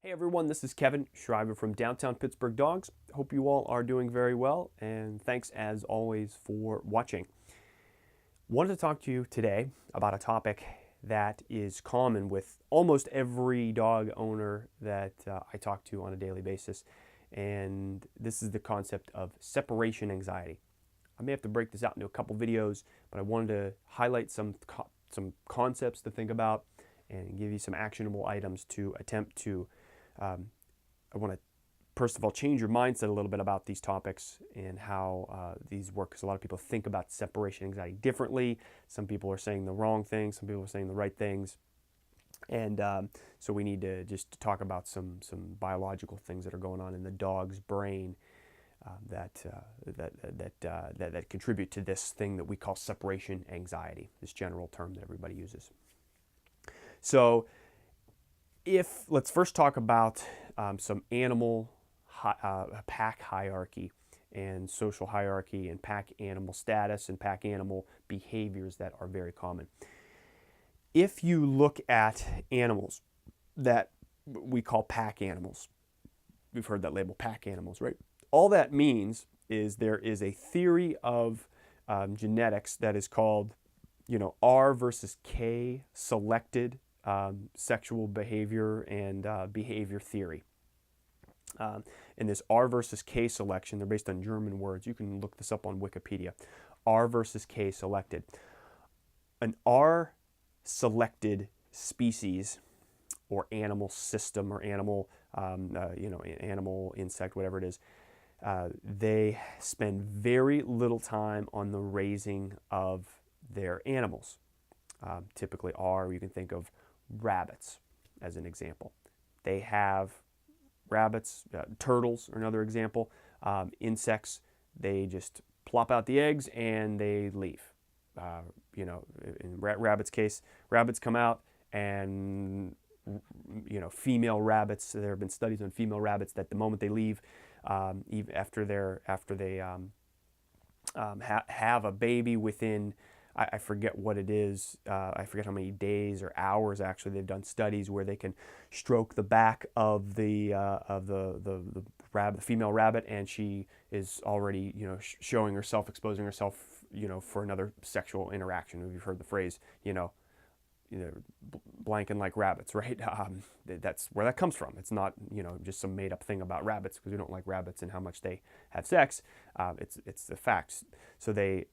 Hey everyone, this is Kevin Shriver from Downtown Pittsburgh Dogs. Hope you all are doing very well, and thanks as always for watching. Wanted to talk to you today about a topic that is common with almost every dog owner that I talk to on a daily basis, and this is the concept of separation anxiety. I may have to break this out into a couple videos, but I wanted to highlight some concepts to think about and give you some actionable items to attempt to I want to, first of all, change your mindset a little bit about these topics and how these work, because a lot of people think about separation anxiety differently. Some people are saying the wrong things, some people are saying the right things. And so we need to just talk about some biological things that are going on in the dog's brain that contribute to this thing that we call separation anxiety, this general term that everybody uses. So let's first talk about some animal pack hierarchy and social hierarchy and pack animal status and pack animal behaviors that are very common. If you look at animals that we call pack animals, we've heard that label, pack animals, right? All that means is there is a theory of genetics that is called, R versus K selected sexual behavior and behavior theory. In this R versus K selection, they're based on German words. You can look this up on Wikipedia. R versus K selected. An R selected species or animal system or animal, animal, insect, whatever it is, they spend very little time on the raising of their animals. Typically R, you can think of rabbits as an example. They have rabbits, turtles are another example. Insects, they just plop out the eggs and they leave. In rabbits' case, rabbits come out and female rabbits. There have been studies on female rabbits that the moment they leave, even after they have a baby within, I forget what it is. I forget how many days or hours. Actually, they've done studies where they can stroke the back of the female rabbit, and she is already showing herself, exposing herself, for another sexual interaction. If you've heard the phrase, blanking like rabbits, right? That's where that comes from. It's not just some made up thing about rabbits because we don't like rabbits and how much they have sex. It's the facts. So they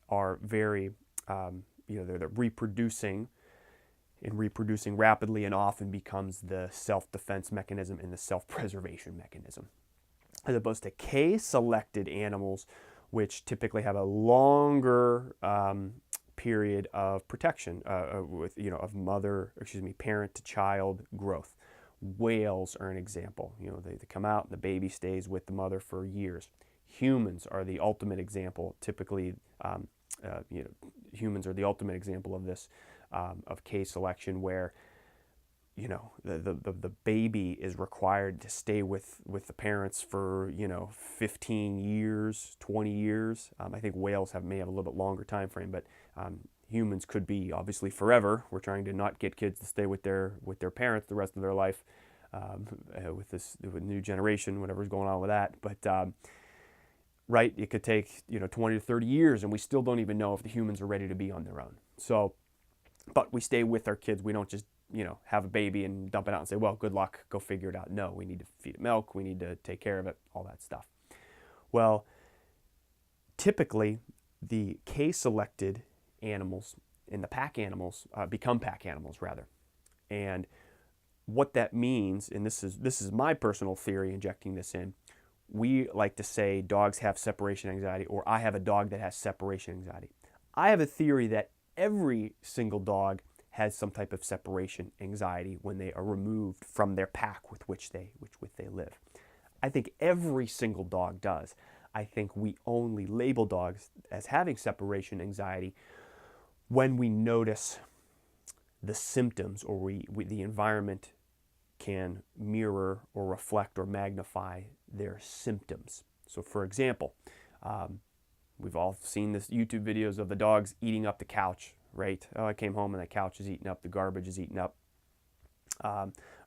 are very they're reproducing, and reproducing rapidly, and often becomes the self-defense mechanism and the self-preservation mechanism, as opposed to K-selected animals, which typically have a longer period of protection with parent to child growth. Whales are an example. They come out and the baby stays with the mother for years. Humans are the ultimate example. Typically, humans are the ultimate example of this, of K selection, where the baby is required to stay with the parents for 15 years, 20 years. I think whales may have a little bit longer time frame, but humans could be obviously forever. We're trying to not get kids to stay with their parents the rest of their life, with new generation, whatever's going on with that. But right, it could take 20 to 30 years, and we still don't even know if the humans are ready to be on their own. So, but we stay with our kids. We don't just have a baby and dump it out and say, well, good luck, go figure it out. No, we need to feed it milk, we need to take care of it, all that stuff. Well, typically the K-selected animals and the pack animals become pack animals, rather. And what that means, and this is my personal theory, injecting this in, we like to say dogs have separation anxiety, or I have a dog that has separation anxiety. I have a theory that every single dog has some type of separation anxiety when they are removed from their pack with which they live. I think every single dog does. I think we only label dogs as having separation anxiety when we notice the symptoms, or the environment can mirror or reflect or magnify their symptoms. So for example, we've all seen this YouTube videos of the dogs eating up the couch, right? Oh, I came home and the couch is eaten up, the garbage is eaten up.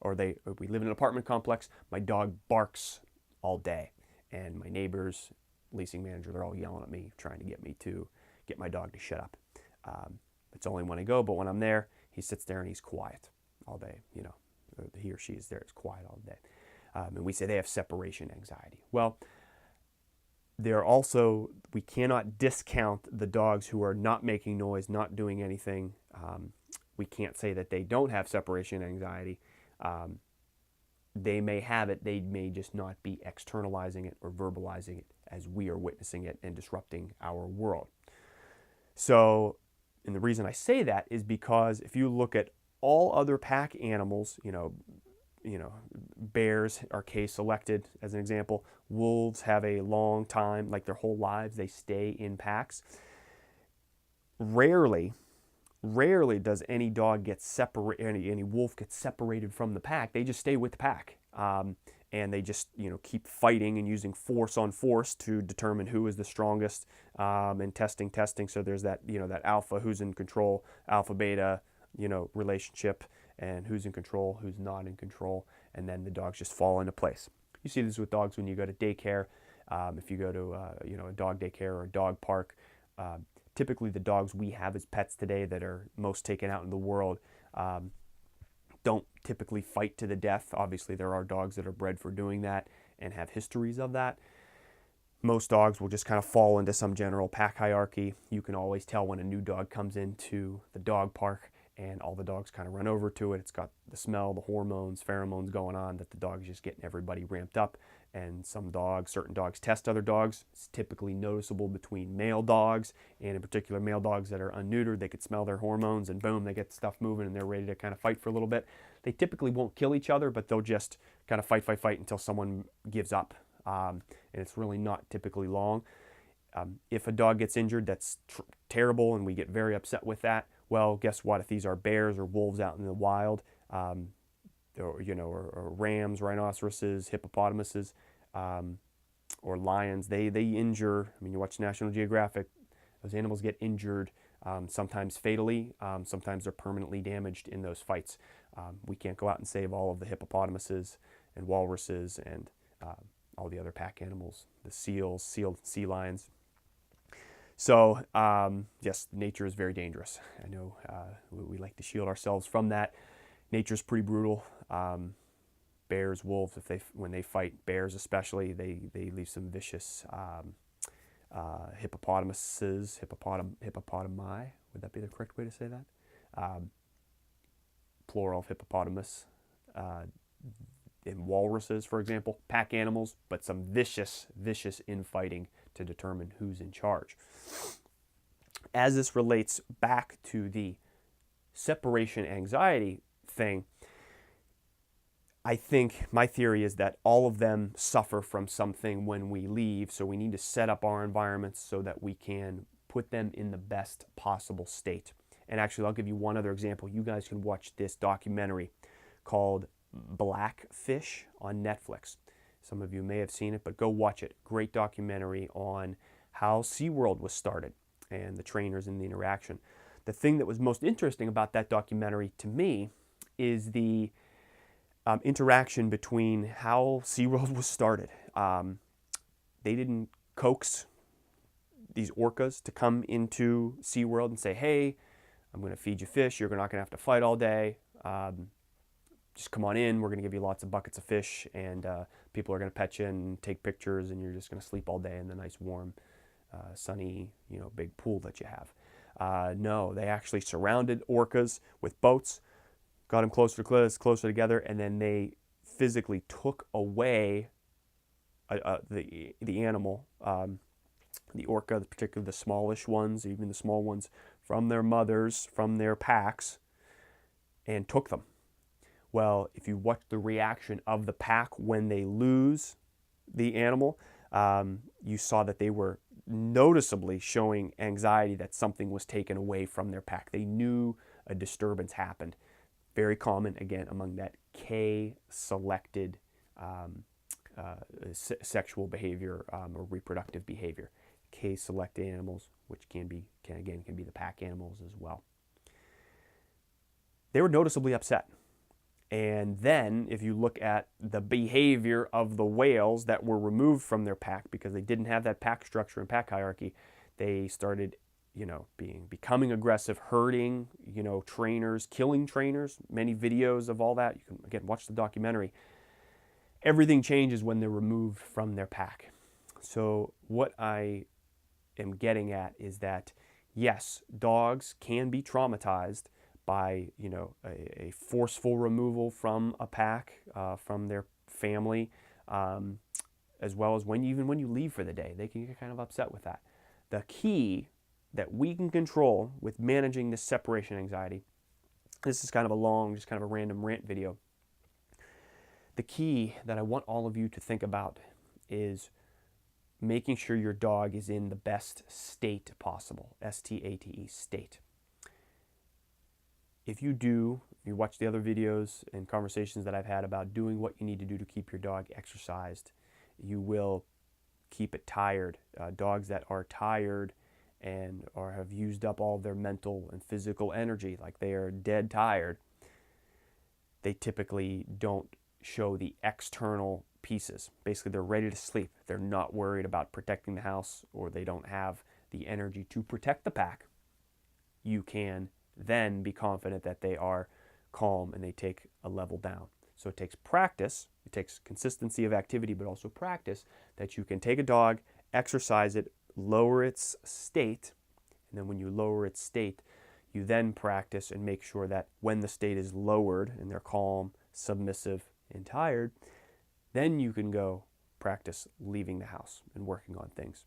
or we live in an apartment complex, my dog barks all day, and my neighbors, leasing manager, they're all yelling at me, trying to get me to get my dog to shut up. It's only when I go, but when I'm there, he sits there and he's quiet all day. You know, he or she is there, it's quiet all day. And we say they have separation anxiety. Well, we cannot discount the dogs who are not making noise, not doing anything. We can't say that they don't have separation anxiety. They may have it, they may just not be externalizing it or verbalizing it as we are witnessing it and disrupting our world. So, and the reason I say that is because if you look at all other pack animals, bears are case selected as an example. Wolves have a long time, like their whole lives, they stay in packs. Rarely does any dog get separated, any wolf get separated from the pack. They just stay with the pack. And they just, keep fighting and using force on force to determine who is the strongest, and testing. So there's that, that alpha, who's in control, alpha beta, relationship, and who's in control, who's not in control, and then the dogs just fall into place. You see this with dogs when you go to daycare. If you go to a dog daycare or a dog park, typically the dogs we have as pets today that are most taken out in the world don't typically fight to the death. Obviously, there are dogs that are bred for doing that and have histories of that. Most dogs will just kind of fall into some general pack hierarchy. You can always tell when a new dog comes into the dog park and all the dogs kind of run over to it. It's got the smell, the hormones, pheromones going on, that the dog's just getting everybody ramped up. And certain dogs test other dogs. It's typically noticeable between male dogs, and in particular male dogs that are unneutered. They could smell their hormones and boom, they get stuff moving and they're ready to kind of fight for a little bit. They typically won't kill each other, but they'll just kind of fight until someone gives up. And it's really not typically long. If a dog gets injured, that's terrible, and we get very upset with that. Well, guess what? If these are bears or wolves out in the wild, or rams, rhinoceroses, hippopotamuses, or lions, they injure. I mean, you watch National Geographic, those animals get injured, sometimes fatally, sometimes they're permanently damaged in those fights. We can't go out and save all of the hippopotamuses and walruses and all the other pack animals, the seals, sea lions. So, yes, nature is very dangerous. I know we like to shield ourselves from that. Nature's pretty brutal. Bears, wolves, when they fight, bears especially, they leave some vicious hippopotamuses, hippopotami. Would that be the correct way to say that? Plural of hippopotamus. In walruses, for example, pack animals, but some vicious infighting to determine who's in charge. As this relates back to the separation anxiety thing, I think my theory is that all of them suffer from something when we leave, so we need to set up our environments so that we can put them in the best possible state. And actually, I'll give you one other example. You guys can watch this documentary called Blackfish on Netflix. Some of you may have seen it, but go watch it. Great documentary on how SeaWorld was started and the trainers and the interaction. The thing that was most interesting about that documentary to me is the interaction between how SeaWorld was started. They didn't coax these orcas to come into SeaWorld and say, hey, I'm going to feed you fish. You're not going to have to fight all day. Just come on in. We're going to give you lots of buckets of fish, and people are going to pet you and take pictures, and you're just going to sleep all day in the nice, warm, sunny, big pool that you have. No, they actually surrounded orcas with boats, got them closer together, and then they physically took away the animal, the orca, particularly the smallish ones, even the small ones, from their mothers, from their packs, and took them. Well, if you watch the reaction of the pack when they lose the animal, you saw that they were noticeably showing anxiety that something was taken away from their pack. They knew a disturbance happened. Very common, again, among that K-selected sexual behavior or reproductive behavior. K-selected animals, which can be the pack animals as well. They were noticeably upset. And then if you look at the behavior of the whales that were removed from their pack because they didn't have that pack structure and pack hierarchy, they started, becoming aggressive, hurting, trainers, killing trainers. Many videos of all that. You can, again, watch the documentary. Everything changes when they're removed from their pack. So what I am getting at is that, yes, dogs can be traumatized by a forceful removal from a pack, from their family, as well as even when you leave for the day, they can get kind of upset with that. The key that we can control with managing this separation anxiety, this is kind of a long, just kind of a random rant video. The key that I want all of you to think about is making sure your dog is in the best state possible, S-T-A-T-E, state. If you watch the other videos and conversations that I've had about doing what you need to do to keep your dog exercised, you will keep it tired. Dogs that are tired or have used up all of their mental and physical energy, like they are dead tired, they typically don't show the external pieces. Basically, they're ready to sleep. They're not worried about protecting the house, or they don't have the energy to protect the pack. You can then be confident that they are calm and they take a level down. So it takes practice, it takes consistency of activity, but also practice that you can take a dog, exercise it, lower its state, and then when you lower its state, you then practice and make sure that when the state is lowered and they're calm, submissive, and tired, then you can go practice leaving the house and working on things.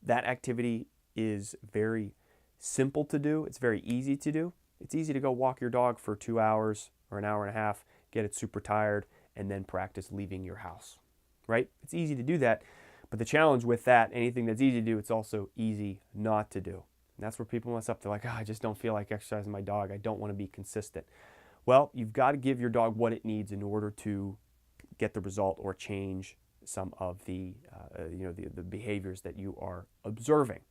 That activity is very simple to do. It's very easy to do. It's easy to go walk your dog for 2 hours or an hour and a half, get it super tired, and then practice leaving your house, right? It's easy to do that, but the challenge with that, anything that's easy to do, it's also easy not to do. And that's where people mess up. They're like, I just don't feel like exercising my dog. I don't want to be consistent. Well, you've got to give your dog what it needs in order to get the result or change some of the behaviors that you are observing.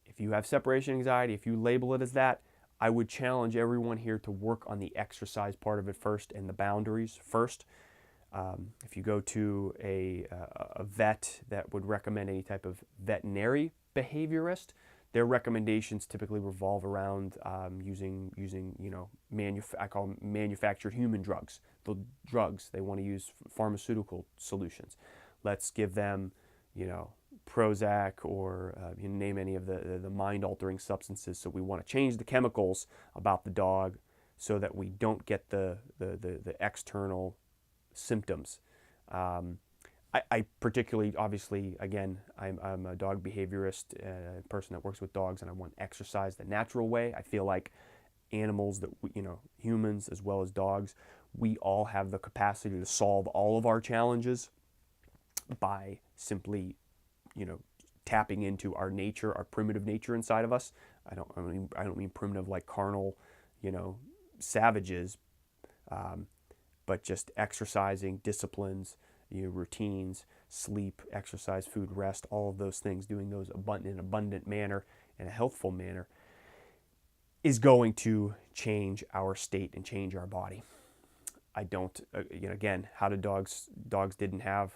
If you have separation anxiety, if you label it as that, I would challenge everyone here to work on the exercise part of it first and the boundaries first. If you go to a vet that would recommend any type of veterinary behaviorist, their recommendations typically revolve around using I call them manufactured human drugs. The drugs they want to use pharmaceutical solutions. Let's give them, Prozac or you name any of the mind-altering substances. So we want to change the chemicals about the dog so that we don't get the external symptoms. I particularly, obviously, again, I'm a dog behaviorist, a person that works with dogs, and I want exercise the natural way. I feel like animals that, humans as well as dogs, we all have the capacity to solve all of our challenges by simply, tapping into our nature, our primitive nature inside of us. I don't mean primitive like carnal, savages, but just exercising, disciplines, routines, sleep, exercise, food, rest, all of those things, doing those in an abundant manner, in a healthful manner, is going to change our state and change our body. I don't, again, how did dogs didn't have,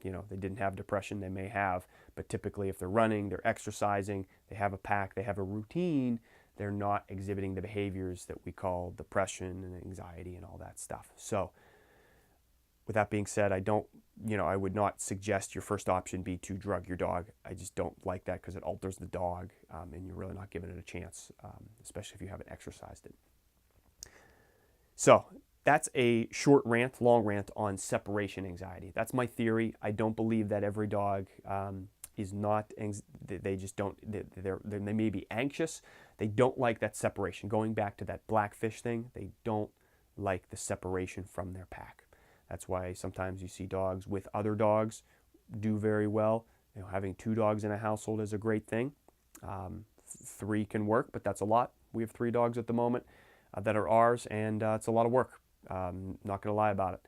they didn't have depression, they may have, but typically if they're running, they're exercising, they have a pack, they have a routine, they're not exhibiting the behaviors that we call depression and anxiety and all that stuff. So with that being said, I would not suggest your first option be to drug your dog. I just don't like that because it alters the dog, and you're really not giving it a chance, especially if you haven't exercised it. So that's a long rant on separation anxiety. That's my theory. I don't believe that every dog is not, they just don't, they may be anxious. They don't like that separation. Going back to that blackfish thing, they don't like the separation from their pack. That's why sometimes you see dogs with other dogs do very well. Having 2 dogs in a household is a great thing. 3 can work, but that's a lot. We have 3 dogs at the moment that are ours, and it's a lot of work. Not going to lie about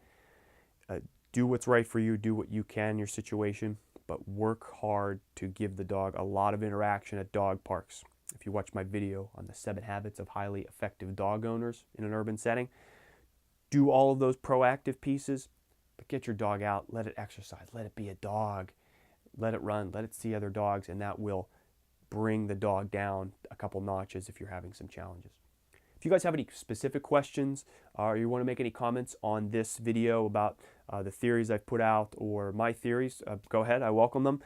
it. Do what's right for you. Do what you can in your situation, but work hard to give the dog a lot of interaction at dog parks. If you watch my video on the 7 habits of highly effective dog owners in an urban setting, do all of those proactive pieces, but get your dog out, let it exercise, let it be a dog, let it run, let it see other dogs, and that will bring the dog down a couple notches if you're having some challenges. If you guys have any specific questions or you want to make any comments on this video about the theories I've put out or my theories, go ahead, I welcome them.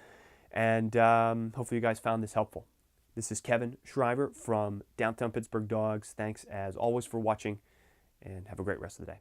And hopefully you guys found this helpful. This is Kevin Shriver from Downtown Pittsburgh Dogs. Thanks as always for watching, and have a great rest of the day.